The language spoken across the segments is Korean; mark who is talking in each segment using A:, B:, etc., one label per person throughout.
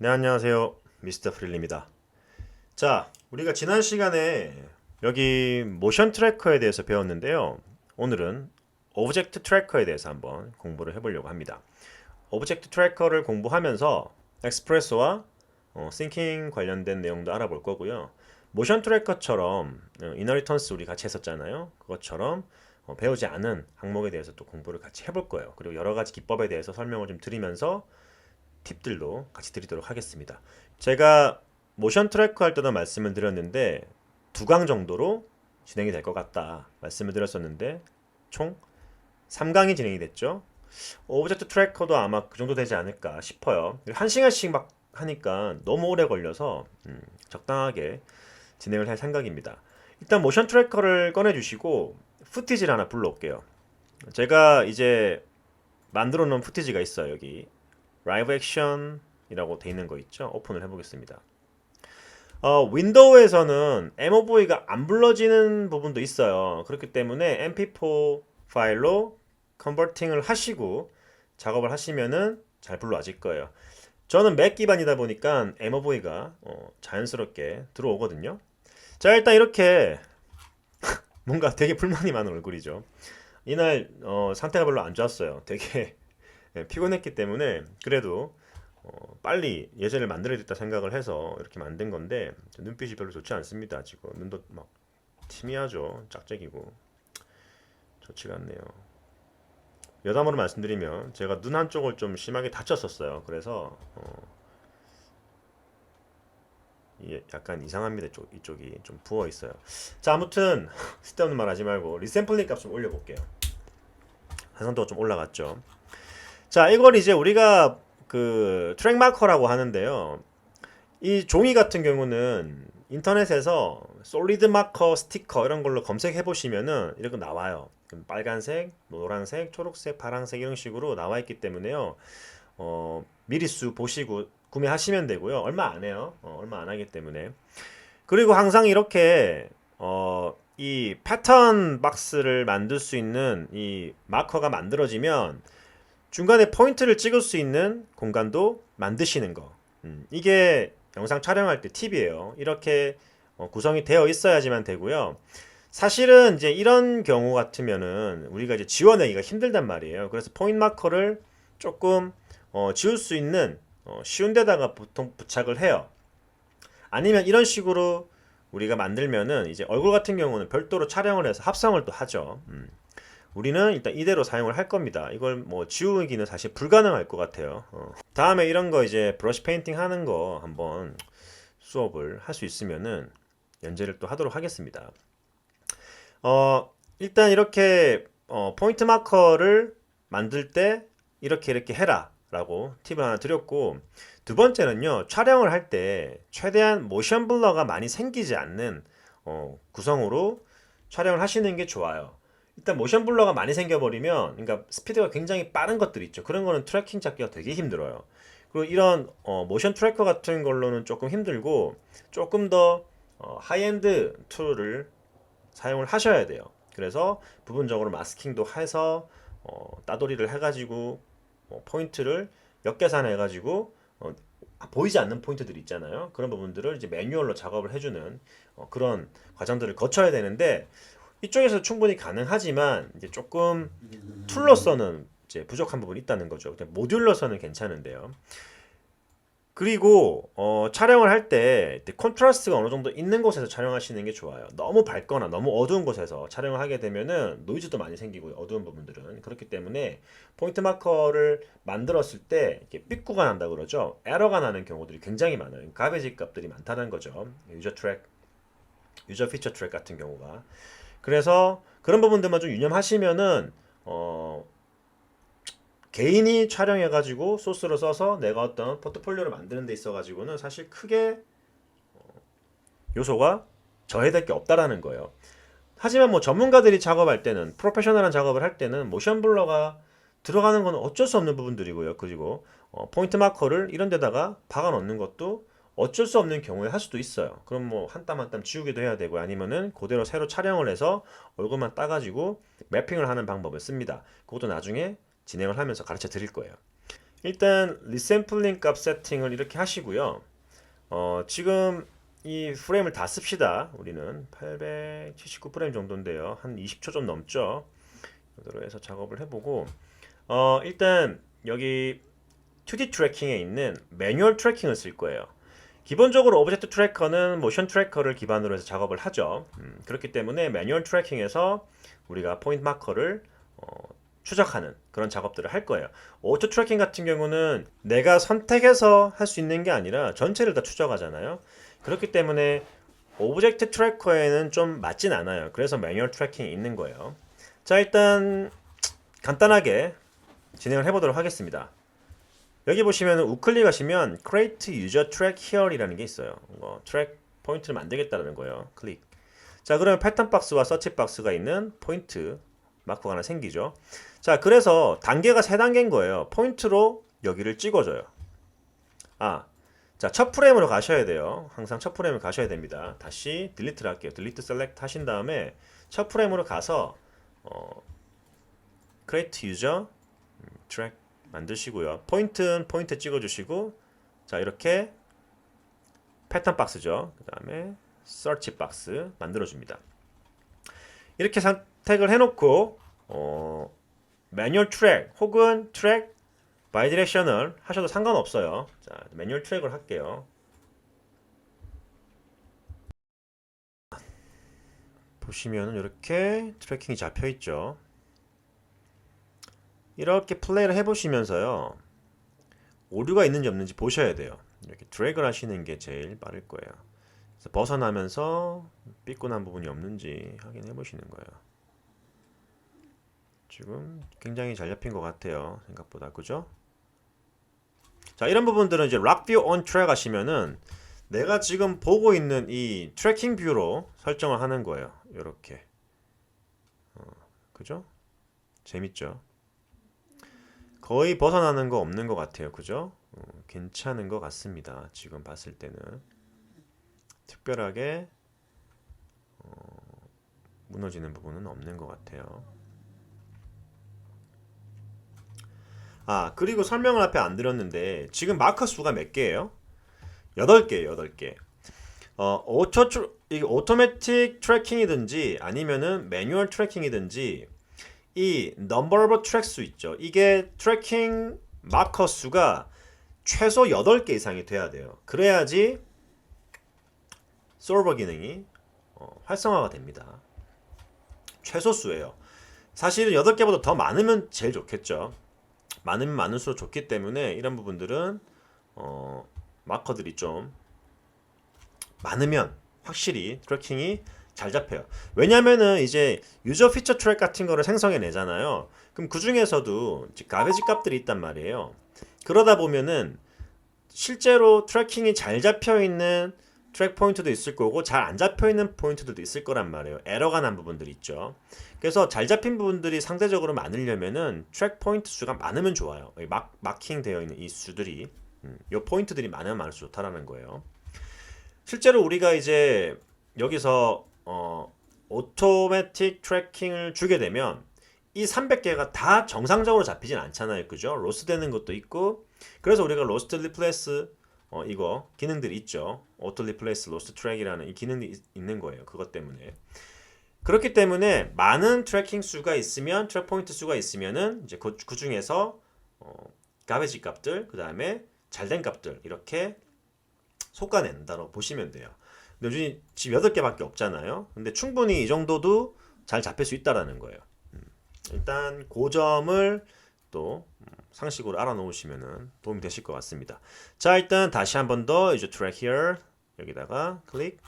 A: 네, 안녕하세요. 미스터 프릴입니다. 자, 우리가 지난 시간에 여기 모션 트래커에 대해서 배웠는데요. 오늘은 오브젝트 트래커에 대해서 한번 공부를 해보려고 합니다. 오브젝트 트래커를 공부하면서 엑스프레소와 싱킹 관련된 내용도 알아볼 거고요. 모션 트래커처럼 이너리턴스 우리 같이 했었잖아요. 그것처럼 배우지 않은 항목에 대해서 또 공부를 같이 해볼 거예요. 그리고 여러 가지 기법에 대해서 설명을 좀 드리면서 팁들도 같이 드리도록 하겠습니다. 제가 모션 트래커 할 때도 말씀을 드렸는데 두 강 정도로 진행이 될 것 같다 말씀을 드렸었는데 총 3강이 진행이 됐죠. 오브젝트 트래커도 아마 그 정도 되지 않을까 싶어요. 1시간씩 막 하니까 너무 오래 걸려서 적당하게 진행을 할 생각입니다. 일단 모션 트래커를 꺼내주시고 푸티지를 하나 불러올게요. 제가 이제 만들어 놓은 푸티지가 있어요. 여기 라이브 액션이라고 돼 있는 거 있죠? 오픈을 해보겠습니다. 윈도우에서는 MOV가 안 불러지는 부분도 있어요. 그렇기 때문에 MP4 파일로 컨버팅을 하시고 작업을 하시면은 잘 불러질 거예요. 저는 맥 기반이다 보니까 MOV가 자연스럽게 들어오거든요. 자, 일단 이렇게 뭔가 되게 불만이 많은 얼굴이죠. 이날 상태가 별로 안 좋았어요. 되게 피곤했기 때문에 그래도 빨리 예제를 만들어야겠다 생각을 해서 이렇게 만든 건데 눈빛이 별로 좋지 않습니다. 지금 눈도 막 희미하죠. 짝짝이고 좋지가 않네요. 여담으로 말씀드리면 제가 눈 한쪽을 좀 심하게 다쳤었어요. 그래서 이게 약간 이상합니다. 이쪽이 좀 부어 있어요. 자, 아무튼 쓸데없는 말 하지 말고 리샘플링 값 좀 올려볼게요. 해상도가 좀 올라갔죠. 자, 이걸 이제 우리가 그 트랙 마커라고 하는데요. 이 종이 같은 경우는 인터넷에서 솔리드 마커 스티커 이런 걸로 검색해 보시면은 이렇게 나와요. 빨간색, 노란색, 초록색, 파란색 이런 식으로 나와 있기 때문에요. 미리 수 보시고 구매하시면 되고요. 얼마 안 해요. 얼마 안 하기 때문에. 그리고 항상 이렇게 이 패턴 박스를 만들 수 있는 이 마커가 만들어지면 중간에 포인트를 찍을 수 있는 공간도 만드시는 거. 이게 영상 촬영할 때 팁이에요. 이렇게 구성이 되어 있어야지만 되고요. 사실은 이제 이런 경우 같으면은 우리가 이제 지워내기가 힘들단 말이에요. 그래서 포인트 마커를 조금 지울 수 있는 쉬운 데다가 보통 부착을 해요. 아니면 이런 식으로 우리가 만들면은 이제 얼굴 같은 경우는 별도로 촬영을 해서 합성을 또 하죠. 우리는 일단 이대로 사용을 할 겁니다. 이걸 뭐 지우기는 사실 불가능할 것 같아요. 다음에 이런 거 이제 브러쉬 페인팅 하는 거 한번 수업을 할 수 있으면은 연재를 또 하도록 하겠습니다. 일단 이렇게 포인트 마커를 만들 때 이렇게 해라 라고 팁을 하나 드렸고, 두 번째는요, 촬영을 할 때 최대한 모션 블러가 많이 생기지 않는 구성으로 촬영을 하시는 게 좋아요. 일단 모션 블러가 많이 생겨버리면, 그러니까 스피드가 굉장히 빠른 것들 있죠. 그런 거는 트래킹 잡기가 되게 힘들어요. 그리고 이런 모션 트래커 같은 걸로는 조금 힘들고 조금 더 하이엔드 툴을 사용을 하셔야 돼요. 그래서 부분적으로 마스킹도 해서 따돌이를 해가지고 포인트를 역계산해가지고 보이지 않는 포인트들 있잖아요. 그런 부분들을 이제 매뉴얼로 작업을 해주는 그런 과정들을 거쳐야 되는데, 이쪽에서 충분히 가능하지만 이제 조금 툴로서는 이제 부족한 부분이 있다는 거죠. 모듈로서는 괜찮은데요. 그리고 촬영을 할 때 콘트라스트가 어느 정도 있는 곳에서 촬영하시는 게 좋아요. 너무 밝거나 너무 어두운 곳에서 촬영을 하게 되면은 노이즈도 많이 생기고 어두운 부분들은 그렇기 때문에 포인트 마커를 만들었을 때 이렇게 삐꾸가 난다 그러죠. 에러가 나는 경우들이 굉장히 많아요. 가베지 값들이 많다는 거죠. 유저 피처 트랙 같은 경우가. 그래서 그런 부분들만 좀 유념하시면은 개인이 촬영해가지고 소스로 써서 내가 어떤 포트폴리오를 만드는 데 있어가지고는 사실 크게 요소가 저해될 게 없다라는 거예요. 하지만 뭐 전문가들이 작업할 때는, 프로페셔널한 작업을 할 때는 모션 블러가 들어가는 건 어쩔 수 없는 부분들이고요. 그리고 포인트 마커를 이런 데다가 박아 넣는 것도 어쩔 수 없는 경우에 할 수도 있어요. 그럼 뭐 한 땀 한 땀 지우기도 해야 되고, 아니면은 그대로 새로 촬영을 해서 얼굴만 따가지고 매핑을 하는 방법을 씁니다. 그것도 나중에 진행을 하면서 가르쳐 드릴 거예요. 일단 리샘플링 값 세팅을 이렇게 하시고요. 지금 이 프레임을 다 씁시다. 우리는 879 프레임 정도인데요. 한 20초 좀 넘죠. 이대로 해서 작업을 해보고 일단 여기 2D 트래킹에 있는 매뉴얼 트래킹을 쓸 거예요. 기본적으로 오브젝트 트래커는 모션 트래커를 기반으로 해서 작업을 하죠. 그렇기 때문에 매뉴얼 트래킹에서 우리가 포인트 마커를 추적하는 그런 작업들을 할 거예요. 오토 트래킹 같은 경우는 내가 선택해서 할 수 있는 게 아니라 전체를 다 추적하잖아요. 그렇기 때문에 오브젝트 트래커에는 좀 맞진 않아요. 그래서 매뉴얼 트래킹이 있는 거예요. 자, 일단 간단하게 진행을 해보도록 하겠습니다. 여기 보시면 우클릭 하시면 Create User Track Here이라는 게 있어요. 트랙 포인트를 만들겠다는 거예요. 클릭. 자, 그러면 패턴 박스와 서치 박스가 있는 포인트 마커가 하나 생기죠. 자, 그래서 단계가 3단계인 거예요. 포인트로 여기를 찍어줘요. 자, 첫 프레임으로 가셔야 돼요. 항상 첫 프레임을 가셔야 됩니다. 다시 딜리트를 할게요. 딜리트 셀렉트 하신 다음에 첫 프레임으로 가서 Create User Track 만드시고요. 포인트는 포인트 찍어주시고, 자, 이렇게 패턴 박스죠. 그 다음에 서치 박스 만들어줍니다. 이렇게 선택을 해놓고 매뉴얼 트랙 혹은 트랙 바이 디렉셔널 하셔도 상관없어요. 자, 매뉴얼 트랙을 할게요. 보시면은 이렇게 트래킹이 잡혀 있죠. 이렇게 플레이를 해보시면서요, 오류가 있는지 없는지 보셔야 돼요. 이렇게 드래그를 하시는 게 제일 빠를 거예요. 그래서 벗어나면서 삐끗한 부분이 없는지 확인해 보시는 거예요. 지금 굉장히 잘 잡힌 것 같아요. 생각보다. 그죠? 자, 이런 부분들은 이제 락 뷰 on 트랙 하시면은 내가 지금 보고 있는 이 트래킹 뷰로 설정을 하는 거예요. 이렇게. 그죠? 재밌죠? 거의 벗어나는 거 없는 것 같아요. 그죠? 괜찮은 것 같습니다. 지금 봤을 때는. 특별하게 무너지는 부분은 없는 것 같아요. 그리고 설명을 앞에 안 드렸는데 지금 마커 수가 몇 개예요? 8개예요. 8개. 이게 오토매틱 트래킹이든지 아니면은 매뉴얼 트래킹이든지 이 number of track 수 있죠. 이게 트래킹 마커 수가 최소 8개 이상이 돼야 돼요. 그래야지 솔버 기능이 활성화가 됩니다. 최소수예요. 사실은 8개보다 더 많으면 제일 좋겠죠. 많으면 많을수록 좋기 때문에 이런 부분들은 마커들이 좀 많으면 확실히 트래킹이 잘 잡혀요. 왜냐면은 이제 유저 피처 트랙 같은 거를 생성해 내잖아요. 그럼 그 중에서도 가베지 값들이 있단 말이에요. 그러다 보면은 실제로 트래킹이 잘 잡혀 있는 트랙 포인트도 있을 거고 잘 안 잡혀 있는 포인트들도 있을 거란 말이에요. 에러가 난 부분들이 있죠. 그래서 잘 잡힌 부분들이 상대적으로 많으려면은 트랙 포인트 수가 많으면 좋아요. 마킹 되어 있는 이 수들이 이 포인트들이 많으면 많을수록 좋다라는 거예요. 실제로 우리가 이제 여기서 오토매틱 트래킹을 주게 되면 이 300개가 다 정상적으로 잡히진 않잖아요. 그죠? 로스 되는 것도 있고 그래서 우리가 로스트 리플레스 이거 기능들이 있죠. 오토 리플레스 로스트 트랙이라는 이 기능이 있는 거예요. 그것 때문에. 그렇기 때문에 많은 트래킹 수가 있으면 트랙 포인트 수가 있으면은 이제 그 중에서 가베지 값들 그다음에 잘된 값들 이렇게 솎아낸다고 보시면 돼요. 근데 요즘 지금 8개밖에 없잖아요. 근데 충분히 이 정도도 잘 잡힐 수 있다라는 거예요. 일단 그 점을 또 상식으로 알아놓으시면 도움이 되실 것 같습니다. 자, 일단 다시 한 번 더 이제 트랙 here 여기다가 클릭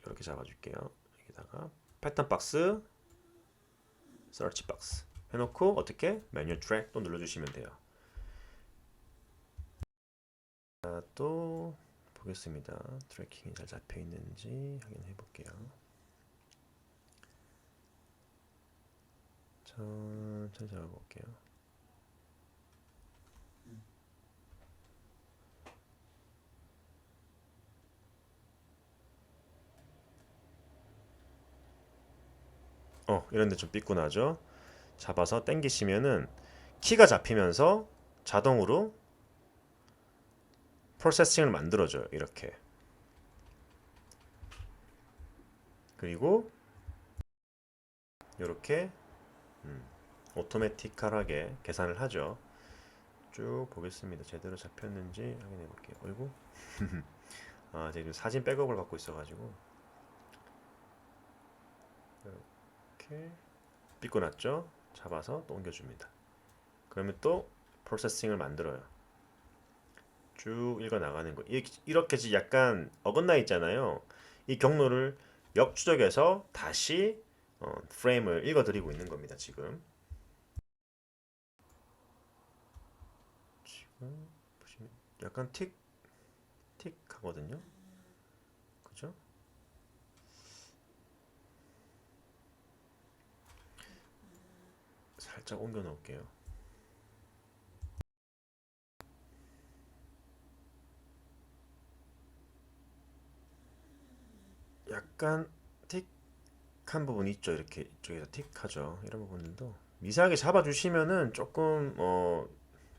A: 이렇게 잡아줄게요. 여기다가 패턴 박스 서치 박스 해놓고 어떻게 매뉴얼 트랙 또 눌러주시면 돼요. 자, 또 보겠습니다. 트래킹이 잘 잡혀 있는지 확인해 볼게요. 천천히 잡아볼게요. 이런데 좀 삐꾸나죠? 잡아서 당기시면은 키가 잡히면서 자동으로 프로세싱을 만들어줘요. 이렇게. 그리고 이렇게 오토매틱하게 계산을 하죠. 쭉 보겠습니다. 제대로 잡혔는지 확인해 볼게요. 어이구. 아, 제가 지금 사진 백업을 받고 있어가지고 이렇게 삐고 났죠? 잡아서 또 옮겨줍니다. 그러면 또 프로세싱을 만들어요. 쭉 읽어 나가는 거. 이렇게 약간 어긋나 있잖아요. 이 경로를 역추적해서 다시 프레임을 읽어드리고 있는 겁니다. 지금 보시면 약간 틱 하거든요. 그죠? 살짝 옮겨 놓을게요. 약간 틱한 부분이 있죠. 이렇게 이쪽에서 틱하죠. 이런 부분들도 미세하게 잡아주시면은 조금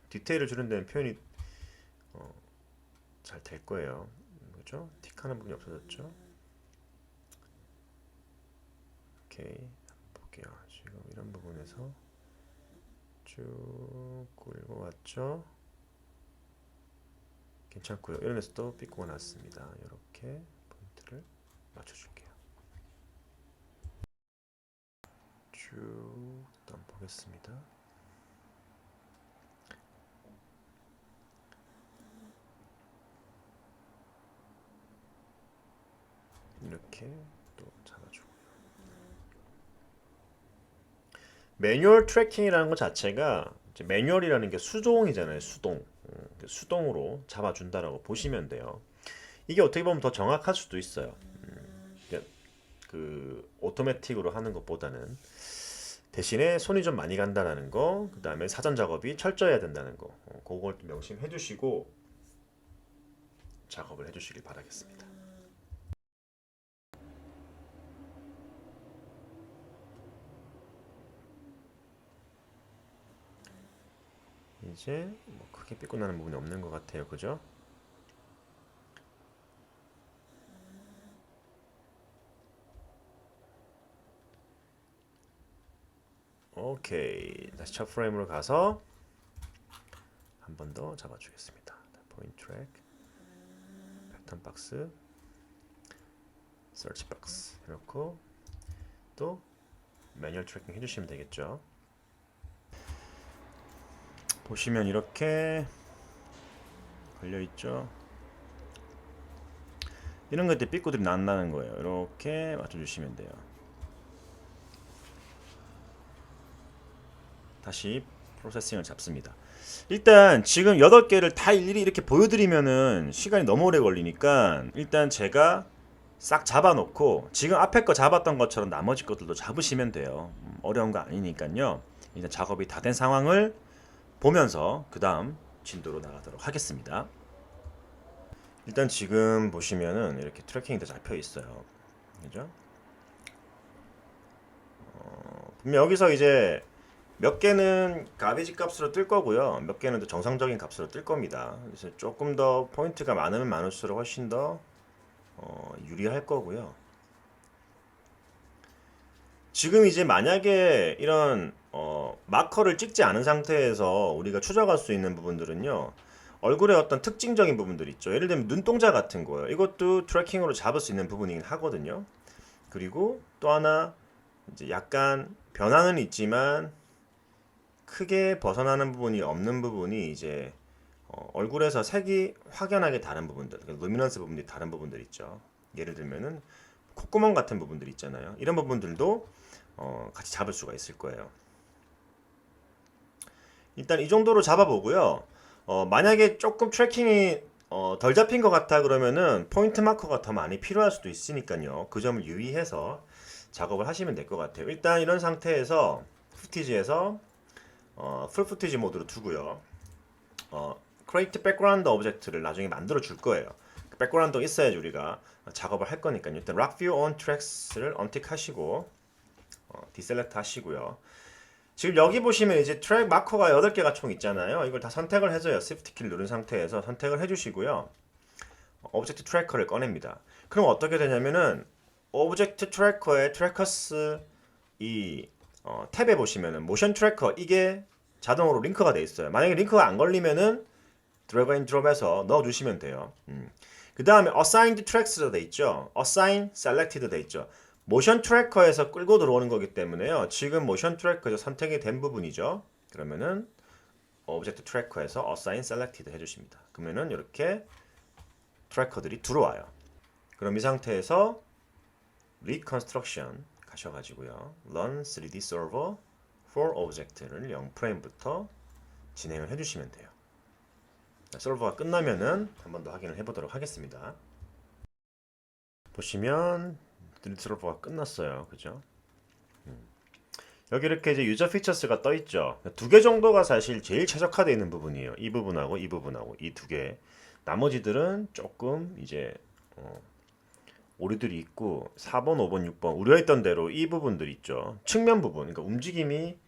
A: 디테일을 주는 데는 표현이 잘 될 거예요. 그죠? 틱하는 부분이 없어졌죠. 오케이, 볼게요. 지금 이런 부분에서 쭉 끌고 왔죠. 괜찮고요. 이런 데서도 삐꾸가 났습니다. 이렇게 포인트를 맞춰줄게요. 쭉 일단 보겠습니다. 이렇게 또 잡아주고요. 매뉴얼 트래킹이라는 것 자체가 이제 매뉴얼이라는 게 수동이잖아요. 수동으로 잡아준다라고 보시면 돼요. 이게 어떻게 보면 더 정확할 수도 있어요. 그 오토매틱으로 하는 것보다는 대신에 손이 좀 많이 간다는 거, 그 다음에 사전 작업이 철저해야 된다는 거, 그걸 좀 명심해 주시고 작업을 해주시길 바라겠습니다. 이제 뭐 크게 삐고 나는 부분이 없는 것 같아요. 그죠? 오케이. 다시 첫 프레임으로 가서 한 번 더 잡아주겠습니다. 포인트 트랙, 패턴 박스, 서치 박스 해놓고 또 매뉴얼 트래킹 해주시면 되겠죠. 보시면 이렇게 걸려있죠. 이런 것들 삐꾸들이 난다는 거예요. 이렇게 맞춰주시면 돼요. 다시 프로세싱을 잡습니다. 일단 지금 8개를 다 일일이 이렇게 보여드리면은 시간이 너무 오래 걸리니까 일단 제가 싹 잡아놓고 지금 앞에 거 잡았던 것처럼 나머지 것들도 잡으시면 돼요. 어려운 거 아니니까요. 일단 작업이 다 된 상황을 보면서 그 다음 진도로 나가도록 하겠습니다. 일단 지금 보시면은 이렇게 트래킹이 다 잡혀 있어요. 그죠? 분명 여기서 이제 몇 개는 가비지 값으로 뜰 거고요. 몇 개는 또 정상적인 값으로 뜰 겁니다. 그래서 조금 더 포인트가 많으면 많을수록 훨씬 더 유리할 거고요. 지금 이제 만약에 이런 마커를 찍지 않은 상태에서 우리가 추적할 수 있는 부분들은요. 얼굴에 어떤 특징적인 부분들 있죠. 예를 들면 눈동자 같은 거요. 이것도 트래킹으로 잡을 수 있는 부분이긴 하거든요. 그리고 또 하나 이제 약간 변화는 있지만 크게 벗어나는 부분이 없는 부분이 이제 얼굴에서 색이 확연하게 다른 부분들, 그러니까 루미넌스 부분이 다른 부분들 있죠. 예를 들면은 콧구멍 같은 부분들 있잖아요. 이런 부분들도 같이 잡을 수가 있을 거예요. 일단 이 정도로 잡아보고요. 만약에 조금 트래킹이 덜 잡힌 것 같아 그러면은 포인트 마커가 더 많이 필요할 수도 있으니까요. 그 점을 유의해서 작업을 하시면 될 것 같아요. 일단 이런 상태에서 후티지에서 풀 후티지 모드로 두고요. create background object를 나중에 만들어 줄 거예요. 그 백그라운드가 있어야지 우리가 작업을 할 거니까요. 일단 lock view on tracks를 언틱 하시고 디셀렉트 하시고요. 지금 여기 보시면 이제 트랙 마커가 8개가 총 있잖아요. 이걸 다 선택을 해줘요. Shift 키를 누른 상태에서 선택을 해주시고요. 오브젝트 트래커를 꺼냅니다. 그럼 어떻게 되냐면은 오브젝트 트래커의 트래커스 이 탭에 보시면은 모션 트래커 이게 자동으로 링크가 돼 있어요. 만약에 링크가 안 걸리면은 드래그 앤 드롭해서 넣어주시면 돼요. 그 다음에 assigned tracks로 돼 있죠. assign selected 돼 있죠. 모션 트래커에서 끌고 들어오는 거기 때문에요. 지금 모션 트래커에서 선택이 된 부분이죠. 그러면은 오브젝트 트래커에서 assign selected 해주십니다. 그러면은 이렇게 트래커들이 들어와요. 그럼 이 상태에서 reconstruction 가셔가지고요. run 3D server for object를 0프레임부터 진행을 해주시면 돼요. 자, 서버가 끝나면은 한 번 더 확인을 해보도록 하겠습니다. 보시면 3D 서버가 끝났어요. 그죠? 여기 이렇게 이제 유저 피처스가 떠 있죠. 두 개 정도가 사실 제일 최적화되어 있는 부분이에요. 이 부분하고 이 부분하고 이 두 개. 나머지들은 조금 이제 오류들이 있고 4번, 5번, 6번 우려했던 대로 이 부분들 있죠. 측면 부분, 그러니까 움직임이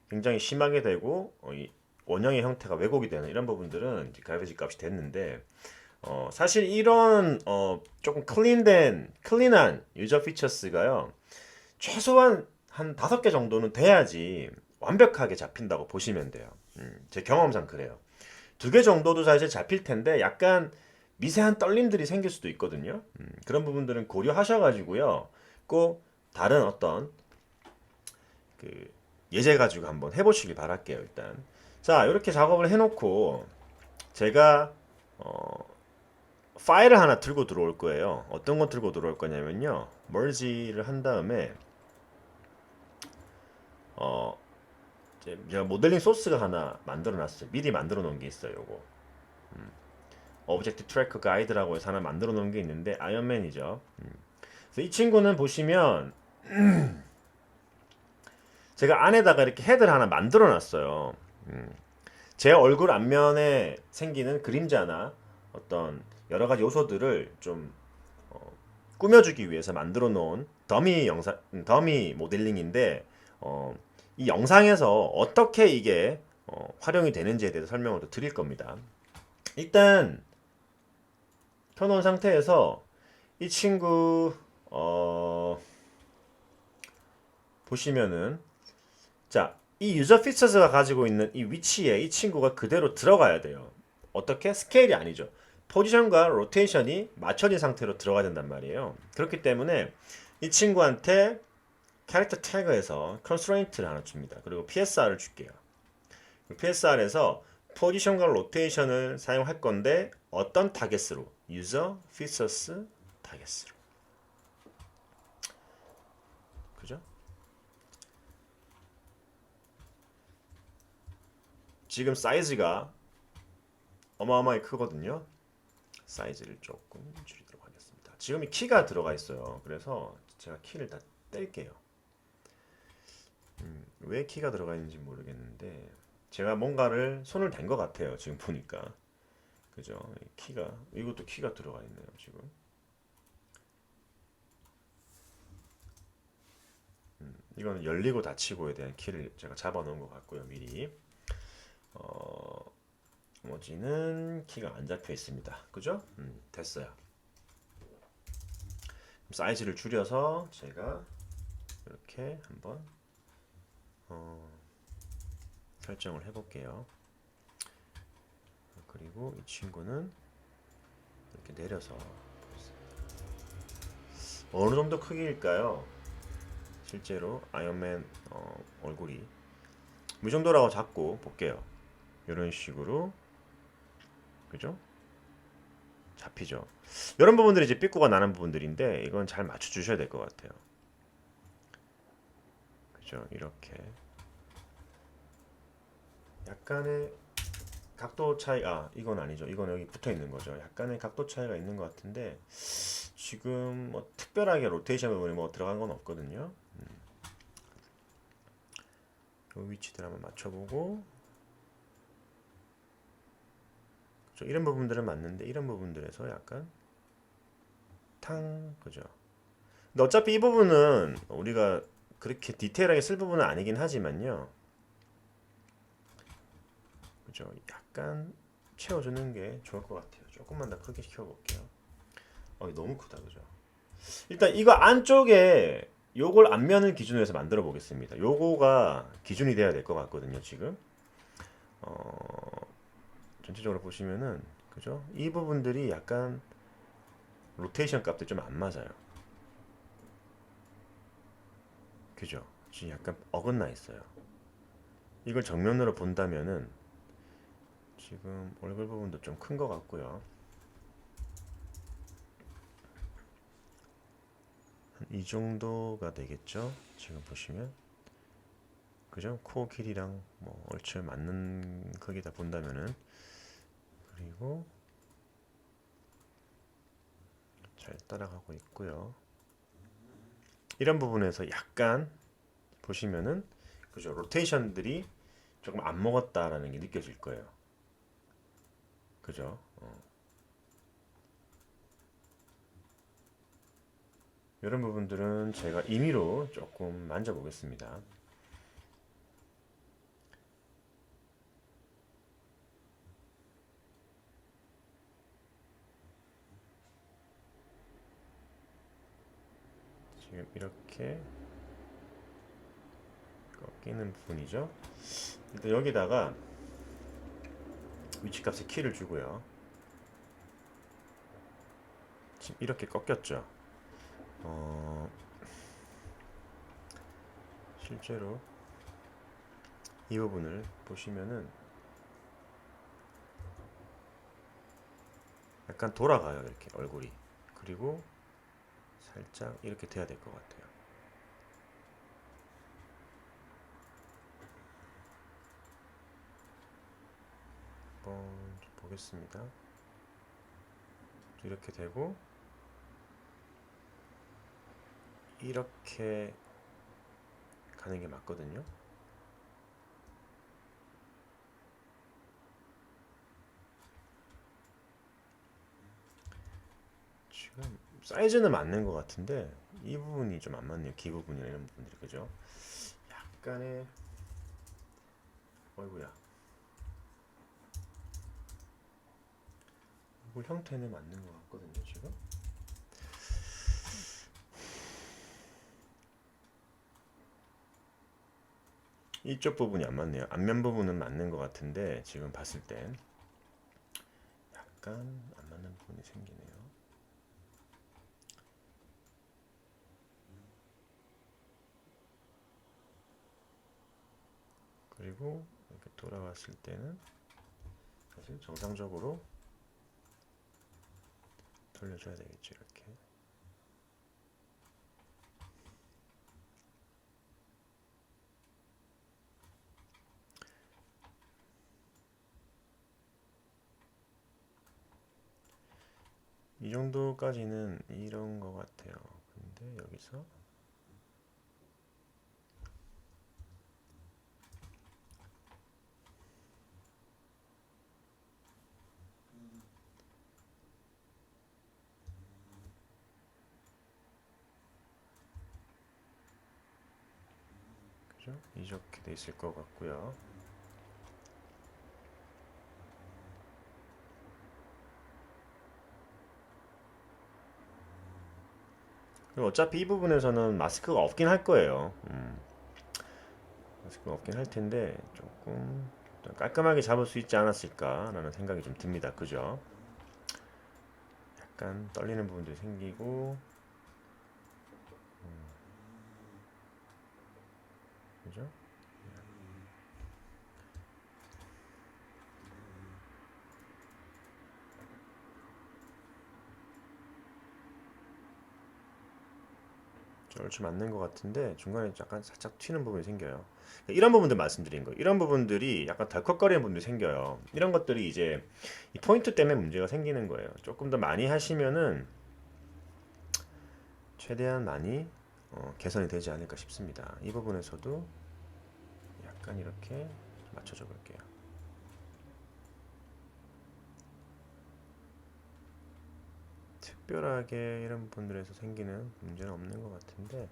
A: 굉장히 심하게 되고 이 원형의 형태가 왜곡이 되는 이런 부분들은 그래비티 값이 됐는데 사실 이런 조금 클린한 유저 피처스가요. 최소한 한 5개 정도는 돼야지 완벽하게 잡힌다고 보시면 돼요. 제 경험상 그래요. 2개 정도도 사실 잡힐 텐데 약간 미세한 떨림들이 생길 수도 있거든요. 그런 부분들은 고려하셔가지고요. 꼭 다른 어떤 그 예제 가지고 한번 해보시길 바랄게요. 일단 자 이렇게 작업을 해놓고 제가 파일을 하나 들고 들어올 거예요. 어떤 거 들고 들어올 거냐면요. merge를 한 다음에 제가 모델링 소스가 하나 만들어 놨어요. 미리 만들어 놓은 게 있어요. 요거 오브젝트 트래커 가이드라고 해서 하나 만들어 놓은 게 있는데 아이언맨이죠. 그래서 이 친구는 보시면 제가 안에다가 이렇게 헤드를 하나 만들어 놨어요. 제 얼굴 앞면에 생기는 그림자나 어떤 여러 가지 요소들을 좀 꾸며주기 위해서 만들어 놓은 더미 모델링인데 이 영상에서 어떻게 이게 활용이 되는지에 대해서 설명을 또 드릴 겁니다. 일단 켜놓은 상태에서 이 친구 보시면은 자, 이 유저 피처스가 가지고 있는 이 위치에 이 친구가 그대로 들어가야 돼요. 어떻게? 스케일이 아니죠. 포지션과 로테이션이 맞춰진 상태로 들어가야 된단 말이에요. 그렇기 때문에 이 친구한테 캐릭터 태그에서 constraint를 하나 줍니다. 그리고 PSR을 줄게요. PSR에서 포지션과 로테이션을 사용할 건데 어떤 타겟으로? 유저 피처스 타겟으로. 그죠? 지금 사이즈가 어마어마하게 크거든요. 사이즈를 조금 줄이도록 하겠습니다. 지금 이 키가 들어가 있어요. 그래서 제가 키를 다 뗄게요. 왜 키가 들어가 있는지 모르겠는데 제가 뭔가를 손을 댄 것 같아요. 지금 보니까 그죠? 키가 이것도 키가 들어가 있네요. 지금 이거는 열리고 닫히고에 대한 키를 제가 잡아 놓은 것 같고요. 미리 나머지는 키가 안 잡혀 있습니다. 그죠? 됐어요. 사이즈를 줄여서 제가 이렇게 한번 설정을 해볼게요. 그리고 이 친구는 이렇게 내려서 어느 정도 크기일까요? 실제로 아이언맨 얼굴이 이 정도라고 잡고 볼게요. 이런 식으로 그죠? 잡히죠. 이런 부분들이 이제 삐꾸가 나는 부분들인데 이건 잘 맞춰 주셔야 될 것 같아요. 그죠? 이렇게 약간의 각도 차이 이건 아니죠. 이건 여기 붙어 있는 거죠. 약간의 각도 차이가 있는 것 같은데 지금 뭐 특별하게 로테이션 부분이 뭐 들어간 건 없거든요. 이 위치들 한번 맞춰보고 그죠? 이런 부분들은 맞는데 이런 부분들에서 약간 그죠? 근데 어차피 이 부분은 우리가 그렇게 디테일하게 쓸 부분은 아니긴 하지만요. 그죠? 약간 채워주는 게 좋을 것 같아요. 조금만 더 크게 시켜볼게요. 너무 크다, 그죠? 일단 이거 안쪽에 요걸 앞면을 기준으로 해서 만들어 보겠습니다. 요거가 기준이 돼야 될 것 같거든요, 지금. 전체적으로 보시면은, 그죠? 이 부분들이 약간 로테이션 값도 좀 안 맞아요. 그죠? 지금 약간 어긋나 있어요. 이걸 정면으로 본다면은 지금 얼굴 부분도 좀 큰 것 같고요. 이 정도가 되겠죠? 지금 보시면. 그죠? 코 길이랑 뭐 얼추 맞는 크기다 본다면은. 그리고 잘 따라가고 있고요. 이런 부분에서 약간 보시면은, 그죠? 로테이션들이 조금 안 먹었다라는 게 느껴질 거예요. 그죠? 이런 부분들은 제가 임의로 조금 만져보겠습니다. 지금 이렇게 꺾이는 부분이죠. 일단 여기다가 위치값에 키를 주고요. 지금 이렇게 꺾였죠. 실제로 이 부분을 보시면은 약간 돌아가요, 이렇게 얼굴이. 그리고 살짝 이렇게 돼야 될 것 같아요. 한번 좀 보겠습니다. 이렇게 되고 이렇게 가는 게 맞거든요. 지금 사이즈는 맞는 것 같은데 이 부분이 좀 안 맞네요. 귀 부분이나 이런 부분들이, 그죠? 약간의, 어이구야, 얼굴 형태는 맞는 것 같거든요, 지금. 이쪽 부분이 안 맞네요. 앞면 부분은 맞는 것 같은데 지금 봤을 땐 약간 안 맞는 부분이 생기네요. 그리고 이렇게 돌아왔을 때는 사실 정상적으로 돌려줘야 되겠죠, 이렇게. 이 정도까지는 이런 것 같아요. 근데 여기서 그죠? 이렇게 돼 있을 것 같고요. 그리고 어차피 이 부분에서는 마스크가 없긴 할 거예요. 마스크가 없긴 할 텐데 조금 깔끔하게 잡을 수 있지 않았을까라는 생각이 좀 듭니다. 그죠? 약간 떨리는 부분도 생기고, 그죠? 얼추 맞는 것 같은데 중간에 약간 살짝 튀는 부분이 생겨요. 이런 부분들 말씀드린 거예요. 이런 부분들이 약간 덜컥거리는 부분들이 생겨요. 이런 것들이 이제 이 포인트 때문에 문제가 생기는 거예요. 조금 더 많이 하시면은 최대한 많이 개선이 되지 않을까 싶습니다. 이 부분에서도 약간 이렇게 맞춰줘 볼게요. 특별하게 이런 부분들에서 생기는 문제는 없는 것 같은데,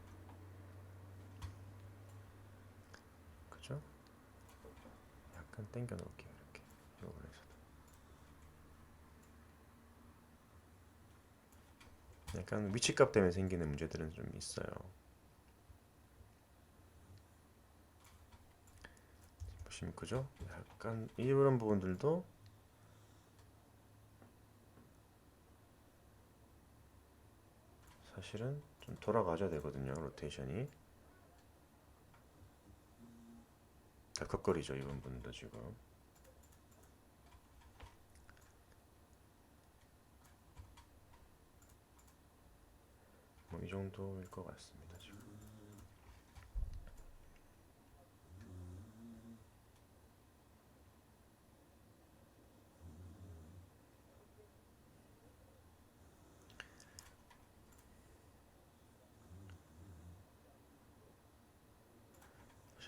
A: 그죠? 약간 당겨 놓을게요, 이렇게. 약간 위치값 때문에 생기는 문제들은 좀 있어요. 보시면 그죠? 약간 이런 부분들도 사실은 좀 돌아가줘야 되거든요. 로테이션이 덜컥거리죠. 이 부분도 지금. 뭐 이 정도일 것 같습니다. 지금.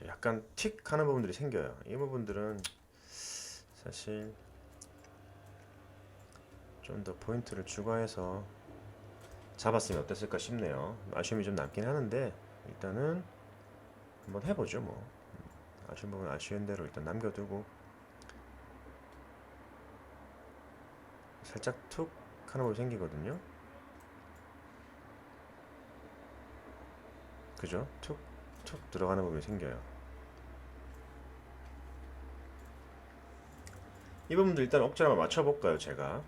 A: 약간 틱 하는 부분들이 생겨요. 이 부분들은 사실 좀 더 포인트를 추가해서 잡았으면 어땠을까 싶네요. 아쉬움이 좀 남긴 하는데 일단은 한번 해보죠. 뭐 아쉬운 부분 아쉬운 대로 일단 남겨두고 살짝 툭 하는 부분이 생기거든요. 그죠? 툭 들어가는 부분이 생겨요. 이 부분도 일단 억지로 한번 맞춰볼까요? 제가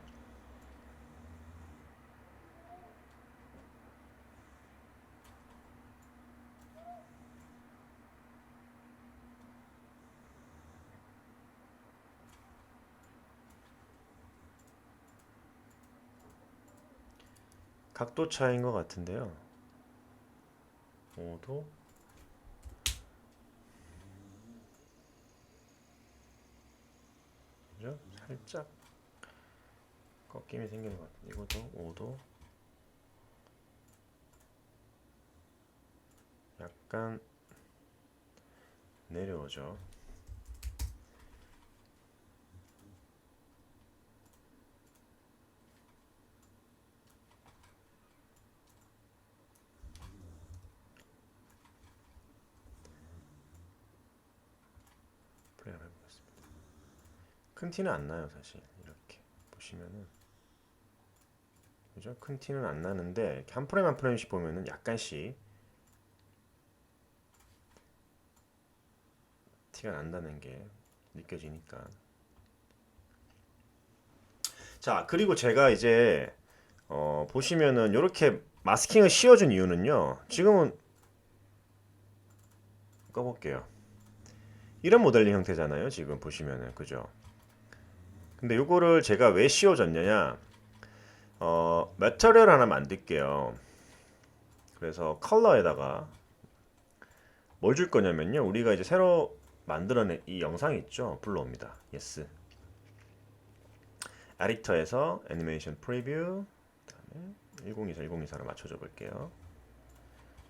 A: 각도 차이인 것 같은데요. 5도 그죠? 살짝 꺾임이 생기는 것 같은데 이것도 5도 약간 내려오죠. 플레이 한번 해보겠습니다. 큰 티는 안 나요 사실. 이렇게 보시면은 그죠? 큰 티는 안 나는데 이렇게 한 프레임 한 프레임씩 보면은 약간씩 티가 난다는 게 느껴지니까. 자, 그리고 제가 이제 보시면은 이렇게 마스킹을 씌워준 이유는요. 지금은 꺼볼게요. 이런 모델링 형태잖아요. 지금 보시면은 그죠? 근데 요거를 제가 왜 씌워줬느냐? 매터리얼 하나 만들게요. 그래서 컬러에다가 뭘 줄 거냐면요. 우리가 이제 새로 만들어낸 이 영상이 있죠. 불러옵니다. 예스. 에디터에서 애니메이션 프리뷰 그다음에 1024 1024로 맞춰줘 볼게요.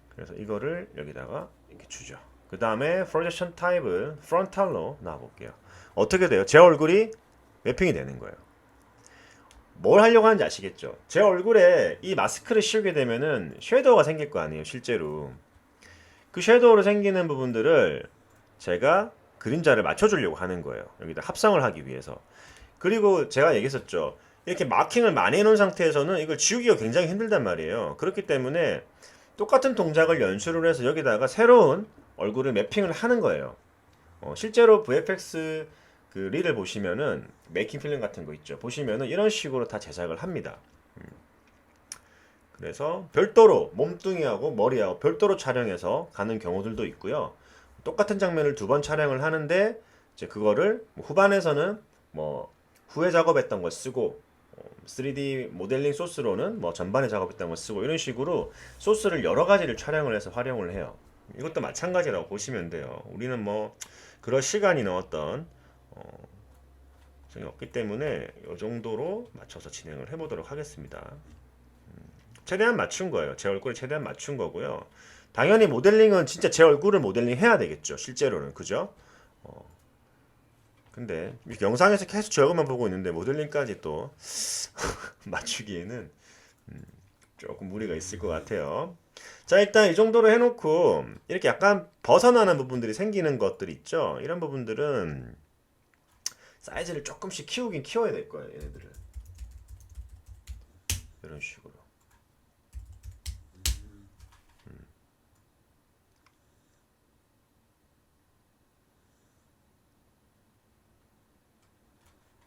A: 그래서 이거를 여기다가 이렇게 주죠. 그 다음에 프로젝션 타입을 프론탈로 놔볼게요. 어떻게 돼요? 제 얼굴이 매핑이 되는 거예요. 뭘 하려고 하는지 아시겠죠? 제 얼굴에 이 마스크를 씌우게 되면은 섀도우가 생길 거 아니에요, 실제로. 그 섀도우로 생기는 부분들을 제가 그림자를 맞춰주려고 하는 거예요. 여기다 합성을 하기 위해서. 그리고 제가 얘기했었죠. 이렇게 마킹을 많이 해놓은 상태에서는 이걸 지우기가 굉장히 힘들단 말이에요. 그렇기 때문에 똑같은 동작을 연출을 해서 여기다가 새로운 얼굴을 매핑을 하는 거예요. 실제로 VFX 그 릴을 보시면은 메이킹 필름 같은 거 있죠. 보시면은 이런 식으로 다 제작을 합니다. 그래서 별도로 몸뚱이하고 머리하고 별도로 촬영해서 가는 경우들도 있고요. 똑같은 장면을 두 번 촬영을 하는데 이제 그거를 후반에서는 뭐 후에 작업했던 걸 쓰고 3D 모델링 소스로는 뭐 전반에 작업했던 걸 쓰고 이런 식으로 소스를 여러 가지를 촬영을 해서 활용을 해요. 이것도 마찬가지라고 보시면 돼요. 우리는 뭐 그럴 시간이나 어떤 없기 때문에 이 정도로 맞춰서 진행을 해보도록 하겠습니다. 최대한 맞춘 거예요. 제 얼굴에 최대한 맞춘 거고요. 당연히 모델링은 진짜 제 얼굴을 모델링 해야 되겠죠. 실제로는 그죠? 근데 영상에서 계속 제 얼굴만 보고 있는데 모델링까지 또 맞추기에는 조금 무리가 있을 것 같아요. 자, 일단 이 정도로 해놓고 이렇게 약간 벗어나는 부분들이 생기는 것들 있죠. 이런 부분들은 사이즈를 조금씩 키우긴 키워야 될 거예요. 얘네들을 이런 식으로.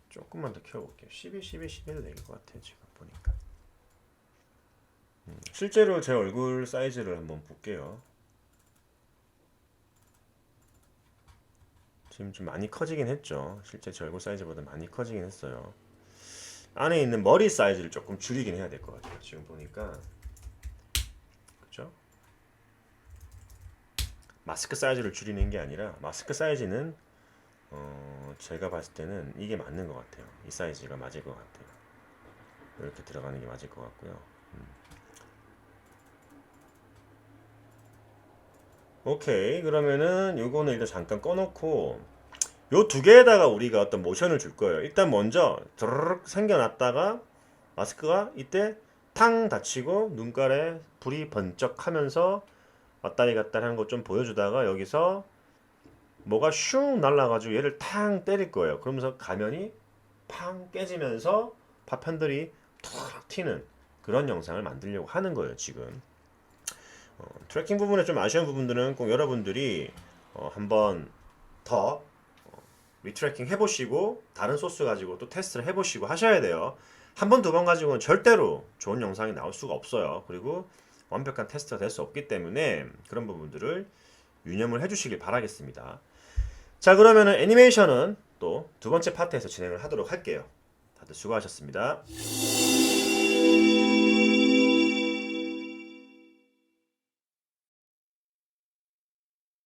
A: 조금만 더 키워볼게요. 12, 12, 11도 될 것 같아요. 지금 보니까. 실제로 제 얼굴 사이즈를 한번 볼게요. 지금 좀 많이 커지긴 했죠. 실제 제 얼굴 사이즈보다 많이 커지긴 했어요. 안에 있는 머리 사이즈를 조금 줄이긴 해야 될 것 같아요. 지금 보니까. 그죠? 마스크 사이즈를 줄이는 게 아니라 마스크 사이즈는 제가 봤을 때는 이게 맞는 것 같아요. 이 사이즈가 맞을 것 같아요. 이렇게 들어가는 게 맞을 것 같고요. 오케이. 그러면은 요거는 일단 잠깐 꺼놓고 요 두 개에다가 우리가 어떤 모션을 줄 거예요. 일단 먼저 드르륵 생겨났다가 마스크가 이때 탕 닫히고 눈깔에 불이 번쩍하면서 왔다리 갔다리 하는 거 좀 보여주다가 여기서 뭐가 슝 날라가지고 얘를 탕 때릴 거예요. 그러면서 가면이 팡 깨지면서 파편들이 툭 튀는 그런 영상을 만들려고 하는 거예요. 지금 트래킹 부분에 좀 아쉬운 부분들은 꼭 여러분들이 한번 더 리트래킹 해보시고 다른 소스 가지고 또 테스트를 해보시고 하셔야 돼요. 한 번, 두 번 가지고는 절대로 좋은 영상이 나올 수가 없어요. 그리고 완벽한 테스트가 될 수 없기 때문에 그런 부분들을 유념을 해주시길 바라겠습니다. 자, 그러면은 애니메이션은 또 두 번째 파트에서 진행을 하도록 할게요. 다들 수고하셨습니다.